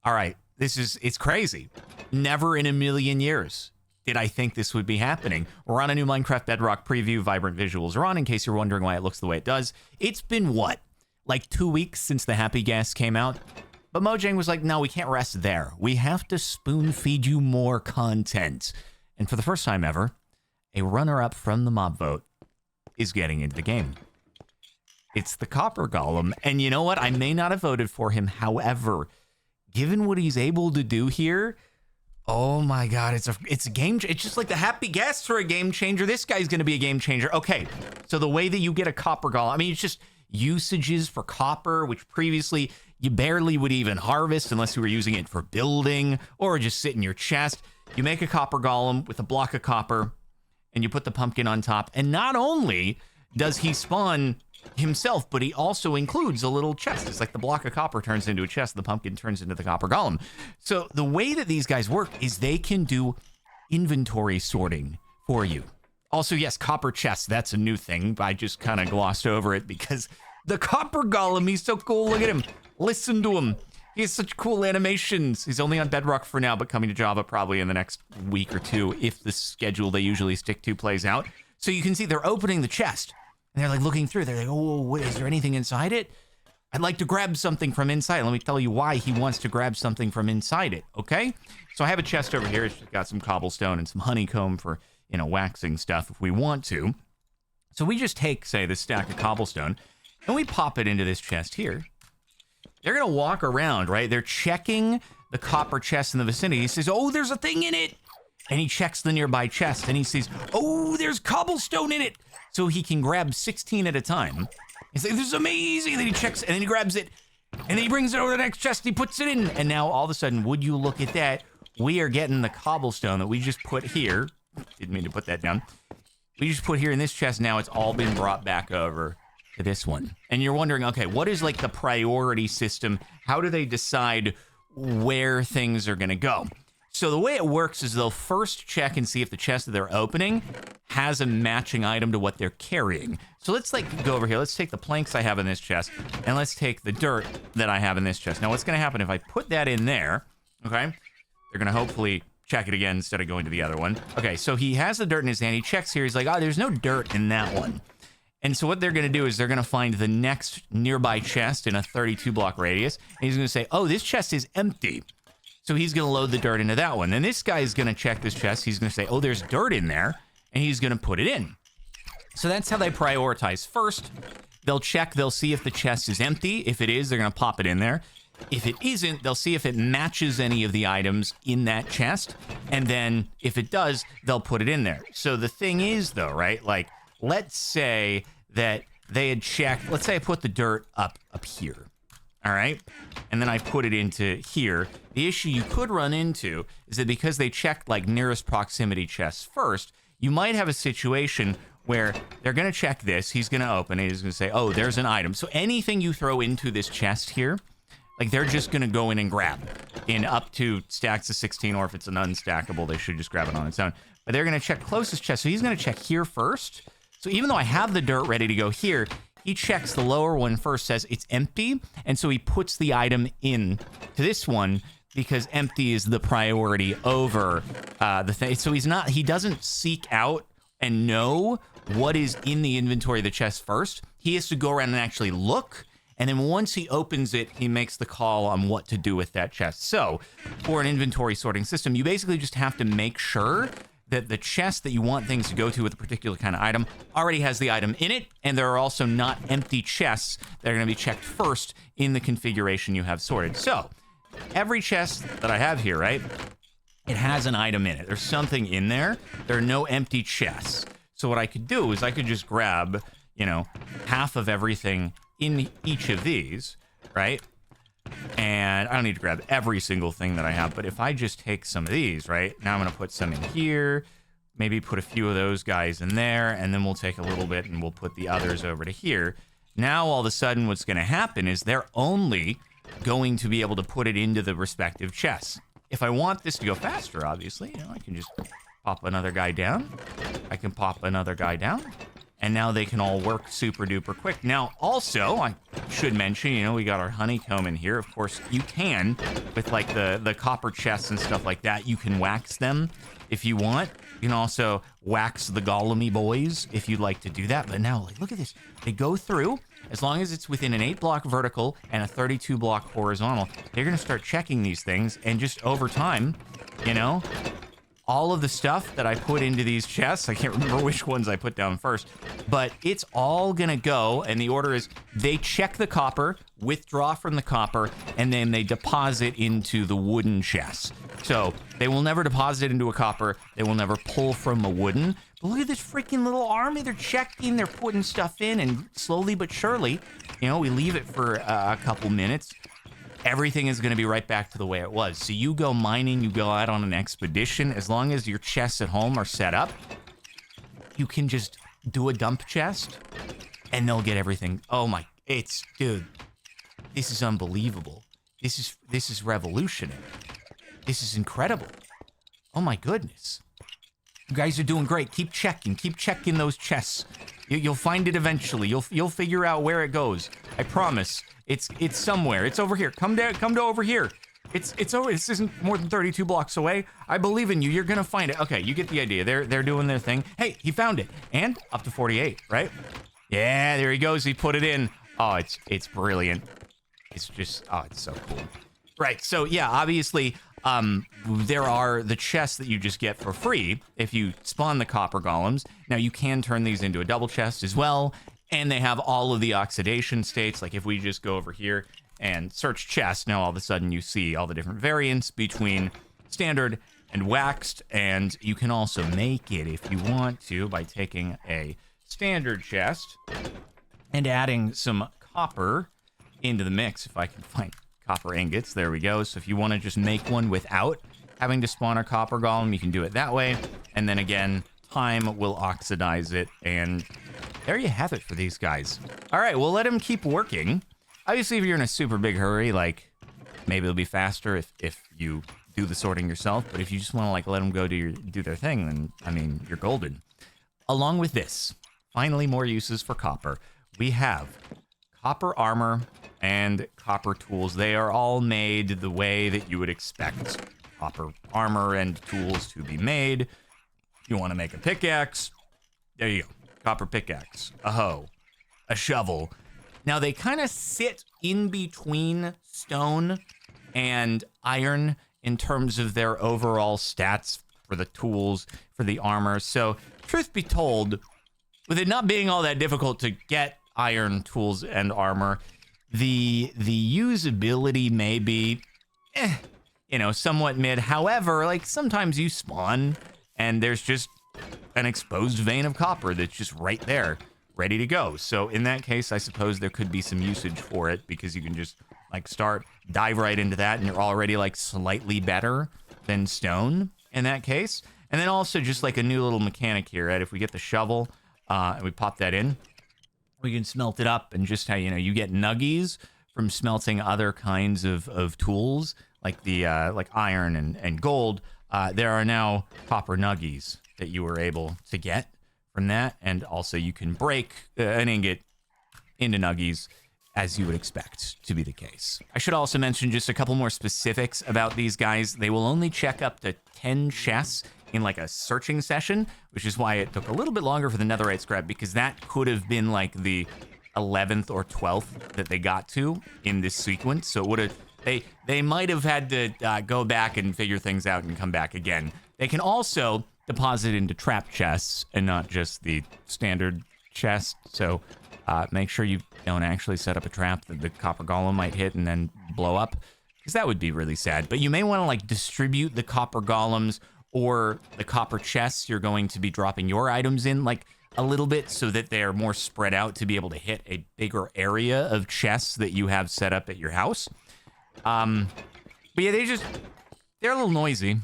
All right, it's crazy. Never in a million years did I think this would be happening. We're on a new Minecraft Bedrock preview. Vibrant visuals are on, in case you're wondering why it looks the way it does. It's been, what, like 2 weeks since the Happy Gas came out? But Mojang was like, no, we can't rest there. We have to spoon feed you more content. And for the first time ever, a runner-up from the mob vote is getting into the game. It's the Copper Golem. And you know what? I may not have voted for him. However, given what he's able to do here, oh my God, it's a game. It's just like the Happy Gas for a game changer. This guy's going to be a game changer. Okay, so the way that you get a Copper Golem, I mean, it's just usages for copper, which previously you barely would even harvest unless you were using it for building or just sit in your chest. You make a Copper Golem with a block of copper and you put the pumpkin on top. And not only does he spawn himself, but he also includes a little chest. It's like the block of copper turns into a chest, the pumpkin turns into the Copper Golem. So the way that these guys work is they can do inventory sorting for you. Also, yes, copper chests, that's a new thing. I just kind of glossed over it because the Copper Golem, he's so cool. Look at him. Listen to him. He has such cool animations. He's only on Bedrock for now, but coming to Java probably in the next week or two if the schedule they usually stick to plays out. So you can see they're opening the chest. And they're like looking through. They're like, oh, what, is there anything inside it? I'd like to grab something from inside. Let me tell you why he wants to grab something from inside it, okay? So I have a chest over here. It's got some cobblestone and some honeycomb for, waxing stuff if we want to. So we just take, say, this stack of cobblestone, and we pop it into this chest here. They're going to walk around, right? They're checking the copper chest in the vicinity. He says, oh, there's a thing in it. And he checks the nearby chest, and he sees, oh, there's cobblestone in it. So he can grab 16 at a time. He's like, this is amazing. And then he checks, and then he grabs it, and then he brings it over to the next chest, he puts it in. And now, all of a sudden, would you look at that, we are getting the cobblestone that we just put here. Didn't mean to put that down. We just put here in this chest. Now it's all been brought back over to this one. And you're wondering, okay, what is like the priority system? How do they decide where things are going to go? So the way it works is they'll first check and see if the chest that they're opening has a matching item to what they're carrying. So let's go over here. Let's take the planks I have in this chest, and let's take the dirt that I have in this chest. Now what's going to happen if I put that in there, okay? They're going to hopefully check it again instead of going to the other one. Okay, so he has the dirt in his hand. He checks here. He's like, oh, there's no dirt in that one. And so what they're going to do is they're going to find the next nearby chest in a 32-block radius. And he's going to say, oh, this chest is empty. So he's going to load the dirt into that one. Then this guy's going to check this chest. He's going to say, oh, there's dirt in there. And he's going to put it in. So that's how they prioritize. First, they'll check. They'll see if the chest is empty. If it is, they're going to pop it in there. If it isn't, they'll see if it matches any of the items in that chest. And then if it does, they'll put it in there. So the thing is, though, right? Like, let's say that they had checked. Let's say I put the dirt up here. All right. And then I put it into here. The issue you could run into is that because they checked like nearest proximity chests first, you might have a situation where they're going to check this. He's going to open it. He's going to say, oh, there's an item. So anything you throw into this chest here, like they're just going to go in and grab in up to stacks of 16, or if it's an unstackable, they should just grab it on its own. But they're going to check closest chest. So he's going to check here first. So even though I have the dirt ready to go here, he checks the lower one first, says it's empty. And so he puts the item in to this one because empty is the priority over the thing. So he doesn't seek out and know what is in the inventory of the chest first. He has to go around and actually look. And then once he opens it, he makes the call on what to do with that chest. So for an inventory sorting system, you basically just have to make sure that the chest that you want things to go to with a particular kind of item already has the item in it, and there are also not empty chests that are going to be checked first in the configuration you have sorted. So every chest that I have here, right, it has an item in it. There's something in there. There are no empty chests. So what I could do is I could just grab, half of everything in each of these, right? And I don't need to grab every single thing that I have, but if I just take some of these, right? Now I'm going to put some in here, maybe put a few of those guys in there, and then we'll take a little bit and we'll put the others over to here. Now, all of a sudden, what's going to happen is they're only going to be able to put it into the respective chests. If I want this to go faster, obviously, I can just pop another guy down. I can pop another guy down. and now they can all work super duper quick. Now, also, I should mention, you know, we got our honeycomb in here. Of course, you can, with like the copper chests and stuff like that, you can wax them if you want. You can also wax the golemy boys if you'd like to do that. But now, like, look at this. They go through, as long as it's within an 8-block vertical and a 32-block horizontal, they're going to start checking these things. And just over time, you know, all of the stuff that I put into these chests, I can't remember which ones I put down first, but it's all gonna go, and the order is they check the copper, withdraw from the copper, and then they deposit into the wooden chests. So they will never deposit into a copper, they will never pull from a wooden. But look at this freaking little army, they're checking, they're putting stuff in, and slowly but surely, you know, we leave it for a couple minutes, everything is going to be right back to the way it was. So you go mining, you go out on an expedition, as long as your chests at home are set up, you can just do a dump chest and they'll get everything. Oh my, dude, this is unbelievable. This is revolutionary. This is incredible. Oh my goodness. You guys are doing great. Keep checking those chests. You'll find it eventually. You'll figure out where it goes. I promise. It's somewhere. It's over here. Come to over here. It's over. This isn't more than 32 blocks away. I believe in you. You're gonna find it. Okay, you get the idea. They're doing their thing. Hey, he found it. And up to 48, right? Yeah, there he goes. He put it in. Oh, it's brilliant. It's just, oh, it's so cool. Right, so yeah, obviously, there are the chests that you just get for free if you spawn the copper golems. Now, you can turn these into a double chest as well, and they have all of the oxidation states. Like if we just go over here and search chests, now all of a sudden you see all the different variants between standard and waxed, and you can also make it if you want to by taking a standard chest and adding some copper into the mix. If I can find copper ingots, there we go. So if you want to just make one without having to spawn a copper golem, you can do it that way. And then again, time will oxidize it, and there you have it for these guys. All right, we'll let them keep working. Obviously, if you're in a super big hurry, like maybe it'll be faster if you do the sorting yourself. But if you just want to like let them go do their thing, then I mean, you're golden. Along with this, finally more uses for copper. We have copper armor and copper tools. They are all made the way that you would expect copper armor and tools to be made. If you want to make a pickaxe, there you go. Copper pickaxe, a hoe, a shovel. Now they kind of sit in between stone and iron in terms of their overall stats for the tools, for the armor. So truth be told, with it not being all that difficult to get iron tools and armor, the usability may be, somewhat mid. However, like sometimes you spawn and there's just an exposed vein of copper that's just right there, ready to go. So in that case, I suppose there could be some usage for it because you can just like dive right into that and you're already like slightly better than stone in that case. And then also just like a new little mechanic here, right? If we get the shovel and we pop that in, we can smelt it up, and just how, you get nuggies from smelting other kinds of tools like the like iron and gold. There are now copper nuggies that you were able to get from that, and also you can break an ingot into nuggies as you would expect to be the case. I should also mention just a couple more specifics about these guys. They will only check up to 10 chests in like a searching session, which is why it took a little bit longer for the netherite scrap, because that could have been like the 11th or 12th that they got to in this sequence. So it would have, they might have had to go back and figure things out and come back again. They can also deposit into trap chests and not just the standard chest. So make sure you don't actually set up a trap that the copper golem might hit and then blow up, because that would be really sad. But you may want to like distribute the copper golems or the copper chests you're going to be dropping your items in like a little bit so that they're more spread out to be able to hit a bigger area of chests that you have set up at your house. But yeah, they're a little noisy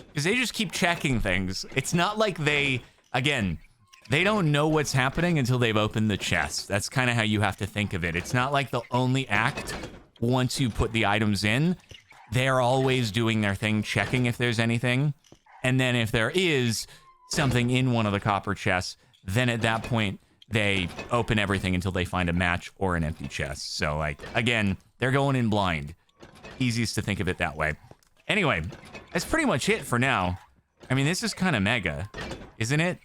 because they just keep checking things. It's not like they don't know what's happening until they've opened the chest. That's kind of how you have to think of it. It's not like they'll only act once you put the items in. They're always doing their thing, checking if there's anything. And then if there is something in one of the copper chests, then at that point, they open everything until they find a match or an empty chest. So, like, again, they're going in blind. Easiest to think of it that way. Anyway, that's pretty much it for now. I mean, this is kind of mega, isn't it?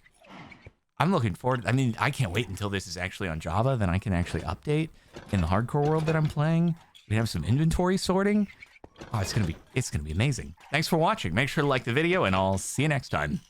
I'm looking forward. I mean, I can't wait until this is actually on Java. Then I can actually update in the hardcore world that I'm playing. We have some inventory sorting. Oh, it's gonna be amazing. Thanks for watching. Make sure to like the video, and I'll see you next time.